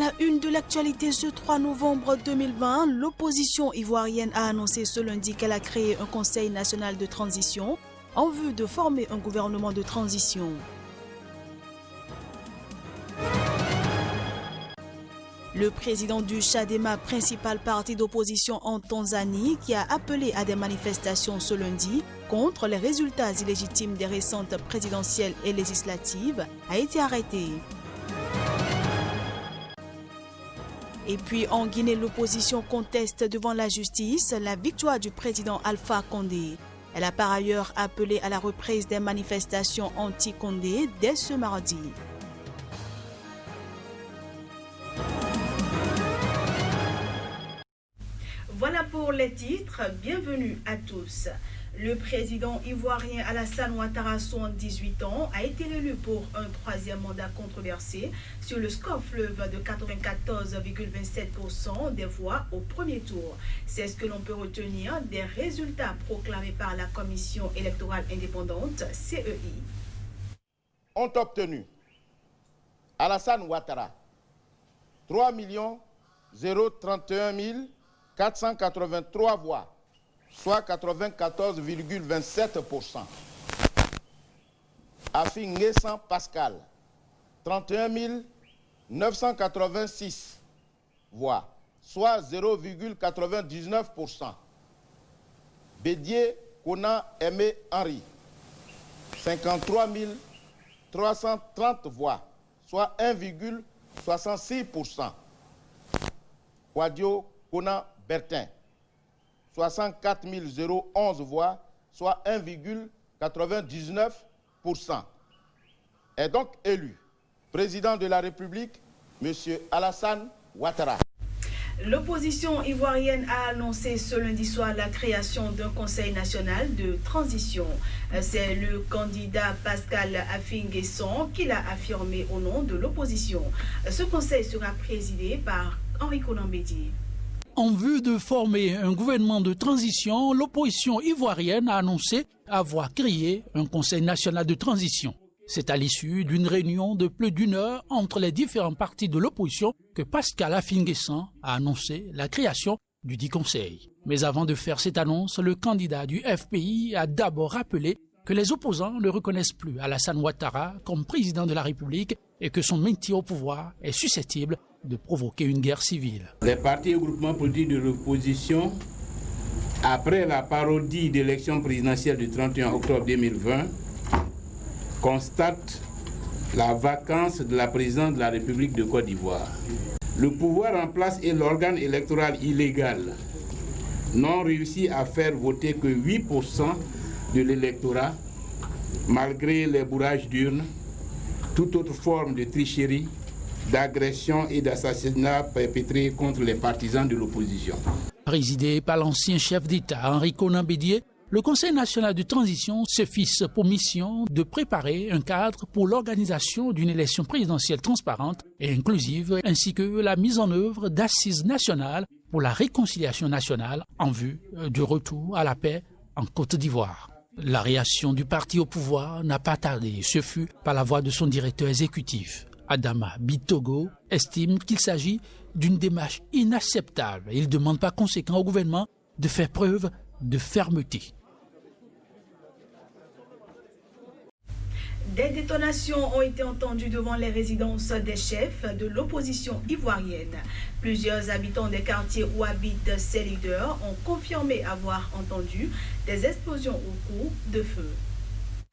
la une de l'actualité ce 3 novembre 2020, l'opposition ivoirienne a annoncé ce lundi qu'elle a créé un Conseil national de transition en vue de former un gouvernement de transition. Le président du Chadema, principal parti d'opposition en Tanzanie, qui a appelé à des manifestations ce lundi contre les résultats illégitimes des récentes présidentielles et législatives, a été arrêté. Et puis en Guinée, l'opposition conteste devant la justice la victoire du président Alpha Condé. Elle a par ailleurs appelé à la reprise des manifestations anti-Condé dès ce mardi. Voilà pour les titres, bienvenue à tous. Le président ivoirien Alassane Ouattara, 78 ans, a été élu pour un troisième mandat controversé sur le score fleuve de 94,27% des voix au premier tour. C'est ce que l'on peut retenir des résultats proclamés par la Commission électorale indépendante, CEI. Ont obtenu Alassane Ouattara 3 031 483 voix, soit 94,27%. Afi Nguessan Pascal, 31 986 voix, soit 0,99%. Bédier Kona Aimé Henri, 53 330 voix, soit 1,66%. Kwadio Kona Bertin, 64 011 voix, soit 1,99%. Est donc élu président de la République, M. Alassane Ouattara. L'opposition ivoirienne a annoncé ce lundi soir la création d'un conseil national de transition. C'est le candidat Pascal Affi N'Guessan qui l'a affirmé au nom de l'opposition. Ce conseil sera présidé par Henri Konan Bédié. En vue de former un gouvernement de transition, l'opposition ivoirienne a annoncé avoir créé un Conseil national de transition. C'est à l'issue d'une réunion de plus d'une heure entre les différents partis de l'opposition que Pascal Affi N'Guessan a annoncé la création du dit Conseil. Mais avant de faire cette annonce, le candidat du FPI a d'abord rappelé que les opposants ne reconnaissent plus Alassane Ouattara comme président de la République et que son maintien au pouvoir est susceptible de provoquer une guerre civile. Les partis et groupements politiques de l'opposition, après la parodie d'élection présidentielle du 31 octobre 2020, constatent la vacance de la présidence de la République de Côte d'Ivoire. Le pouvoir en place est l'organe électoral illégal, n'ont réussi à faire voter que 8% de l'électorat, malgré les bourrages d'urnes, toute autre forme de tricherie, d'agression et d'assassinat perpétrés contre les partisans de l'opposition. Présidé par l'ancien chef d'État Henri Konan Bédié, le Conseil national de transition se fixe pour mission de préparer un cadre pour l'organisation d'une élection présidentielle transparente et inclusive, ainsi que la mise en œuvre d'assises nationales pour la réconciliation nationale en vue du retour à la paix en Côte d'Ivoire. La réaction du parti au pouvoir n'a pas tardé, ce fut par la voix de son directeur exécutif. Adama Bitogo estime qu'il s'agit d'une démarche inacceptable. Il demande par conséquent au gouvernement de faire preuve de fermeté. Des détonations ont été entendues devant les résidences des chefs de l'opposition ivoirienne. Plusieurs habitants des quartiers où habitent ces leaders ont confirmé avoir entendu des explosions au coup de feu.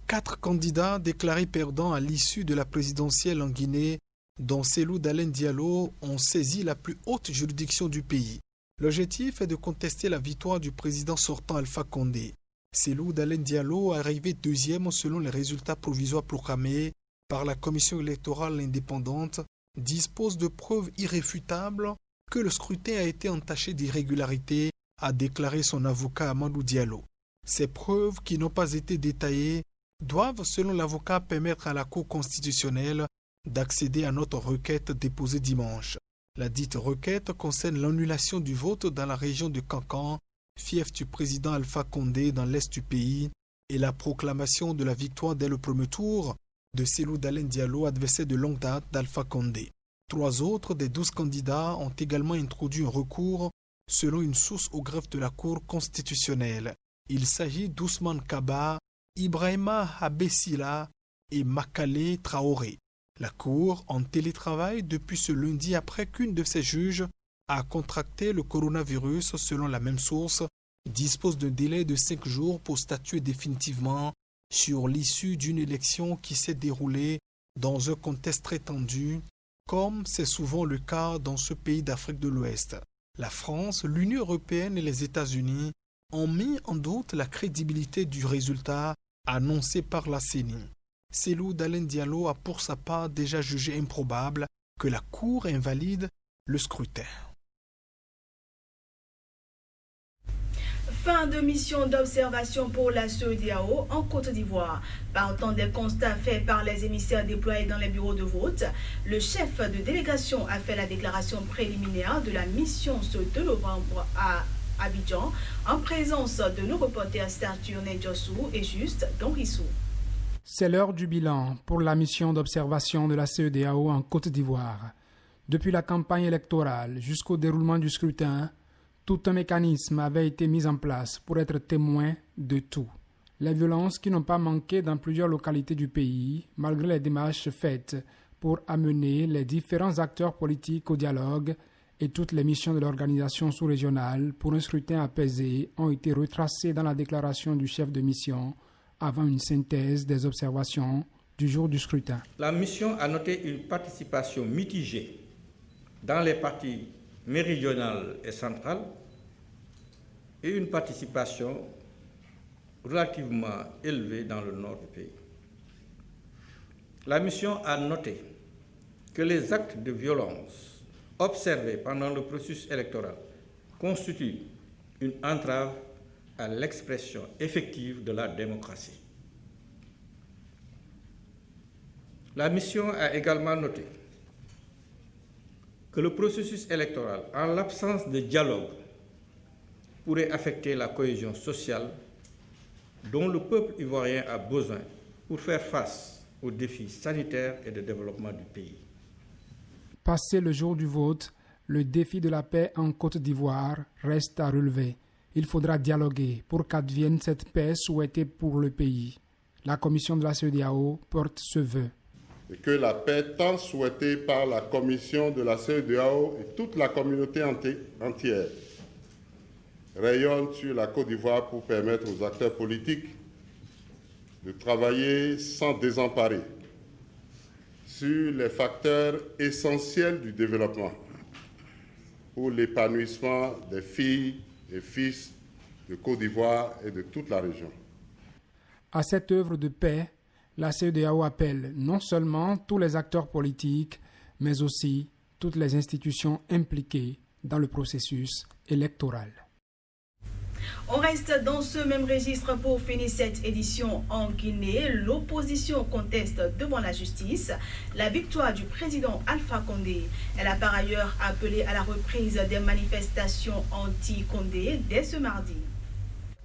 4 candidats déclarés perdants à l'issue de la présidentielle en Guinée, dont Cellou Dalein Diallo, ont saisi la plus haute juridiction du pays. L'objectif est de contester la victoire du président sortant Alpha Condé. Cellou Dalein Diallo, arrivé deuxième selon les résultats provisoires proclamés par la Commission électorale indépendante, dispose de preuves irréfutables que le scrutin a été entaché d'irrégularités, a déclaré son avocat Amadou Diallo. Ces preuves, qui n'ont pas été détaillées, doivent, selon l'avocat, permettre à la Cour constitutionnelle d'accéder à notre requête déposée dimanche. La dite requête concerne l'annulation du vote dans la région de Kankan, fief du président Alpha Condé dans l'est du pays, et la proclamation de la victoire dès le premier tour de Cellou Dalein Diallo, adversaire de longue date d'Alpha Condé. 3 autres des 12 candidats ont également introduit un recours selon une source au greffe de la Cour constitutionnelle. Il s'agit d'Ousmane Kaba, Ibrahima Abessila et Makale Traoré. La Cour en télétravail depuis ce lundi après qu'une de ses juges a contracté le coronavirus selon la même source, dispose d'un délai de 5 jours pour statuer définitivement sur l'issue d'une élection qui s'est déroulée dans un contexte très tendu, comme c'est souvent le cas dans ce pays d'Afrique de l'Ouest. La France, l'Union européenne et les États-Unis ont mis en doute la crédibilité du résultat annoncé par la CENI. Cellou Dalein Diallo a pour sa part déjà jugé improbable que la Cour invalide le scrutin. Fin de mission d'observation pour la CEDEAO en Côte d'Ivoire. Partant des constats faits par les émissaires déployés dans les bureaux de vote, le chef de délégation a fait la déclaration préliminaire de la mission ce 2 novembre à Abidjan, en présence de nos reporters Saturne Djossou et Juste Donrissou. C'est l'heure du bilan pour la mission d'observation de la CEDEAO en Côte d'Ivoire. Depuis la campagne électorale jusqu'au déroulement du scrutin, tout un mécanisme avait été mis en place pour être témoin de tout. Les violences qui n'ont pas manqué dans plusieurs localités du pays, malgré les démarches faites pour amener les différents acteurs politiques au dialogue et toutes les missions de l'organisation sous-régionale pour un scrutin apaisé ont été retracées dans la déclaration du chef de mission avant une synthèse des observations du jour du scrutin. La mission a noté une participation mitigée dans les parties méridionales et centrales et une participation relativement élevée dans le nord du pays. La mission a noté que les actes de violence observés pendant le processus électoral constituent une entrave à l'expression effective de la démocratie. La mission a également noté que le processus électoral, en l'absence de dialogue, pourrait affecter la cohésion sociale dont le peuple ivoirien a besoin pour faire face aux défis sanitaires et de développement du pays. Passé le jour du vote, le défi de la paix en Côte d'Ivoire reste à relever. Il faudra dialoguer pour qu'advienne cette paix souhaitée pour le pays. La commission de la CEDEAO porte ce vœu. Et que la paix tant souhaitée par la commission de la CEDEAO et toute la communauté entière rayonne sur la Côte d'Ivoire pour permettre aux acteurs politiques de travailler sans désemparer sur les facteurs essentiels du développement pour l'épanouissement des filles et fils de Côte d'Ivoire et de toute la région. À cette œuvre de paix, la CEDEAO appelle non seulement tous les acteurs politiques, mais aussi toutes les institutions impliquées dans le processus électoral. On reste dans ce même registre pour finir cette édition en Guinée. L'opposition conteste devant la justice la victoire du président Alpha Condé. Elle a par ailleurs appelé à la reprise des manifestations anti-Condé dès ce mardi.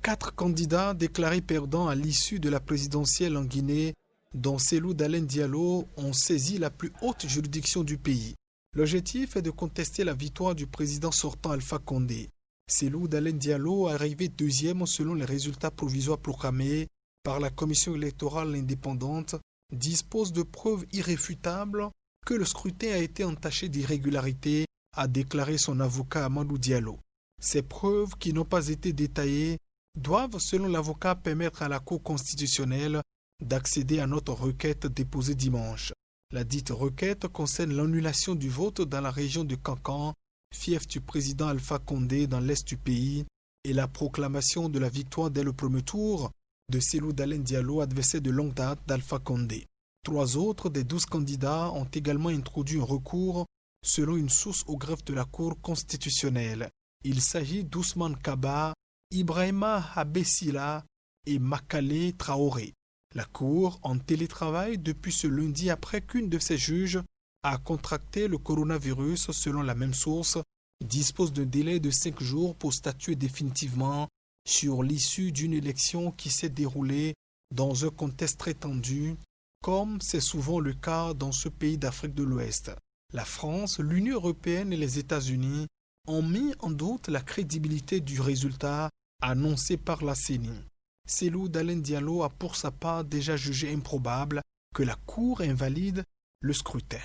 4 candidats déclarés perdants à l'issue de la présidentielle en Guinée, dont Cellou Dalein Diallo, ont saisi la plus haute juridiction du pays. L'objectif est de contester la victoire du président sortant Alpha Condé. Cellou Dalein Diallo, arrivé deuxième selon les résultats provisoires proclamés par la commission électorale indépendante, dispose de preuves irréfutables que le scrutin a été entaché d'irrégularités, a déclaré son avocat Amadou Diallo. Ces preuves, qui n'ont pas été détaillées, doivent, selon l'avocat, permettre à la Cour constitutionnelle d'accéder à notre requête déposée dimanche. La dite requête concerne l'annulation du vote dans la région de Kankan, fief du président Alpha Condé dans l'est du pays, et la proclamation de la victoire dès le premier tour de Cellou Dalein Diallo, adversaire de longue date d'Alpha Condé. 3 autres des 12 candidats ont également introduit un recours selon une source au greffe de la Cour constitutionnelle. Il s'agit d'Ousmane Kaba, Ibrahima Abessila et Makale Traoré. La Cour, en télétravail depuis ce lundi après qu'une de ses juges a contracté le coronavirus selon la même source, dispose d'un délai de 5 jours pour statuer définitivement sur l'issue d'une élection qui s'est déroulée dans un contexte très tendu, comme c'est souvent le cas dans ce pays d'Afrique de l'Ouest. La France, l'Union européenne et les États-Unis ont mis en doute la crédibilité du résultat annoncé par la CENI. Cellou Dalein Diallo a pour sa part déjà jugé improbable que la Cour invalide le scrutin.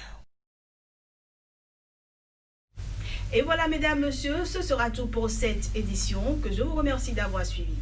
Et voilà, mesdames, messieurs, ce sera tout pour cette édition que je vous remercie d'avoir suivi.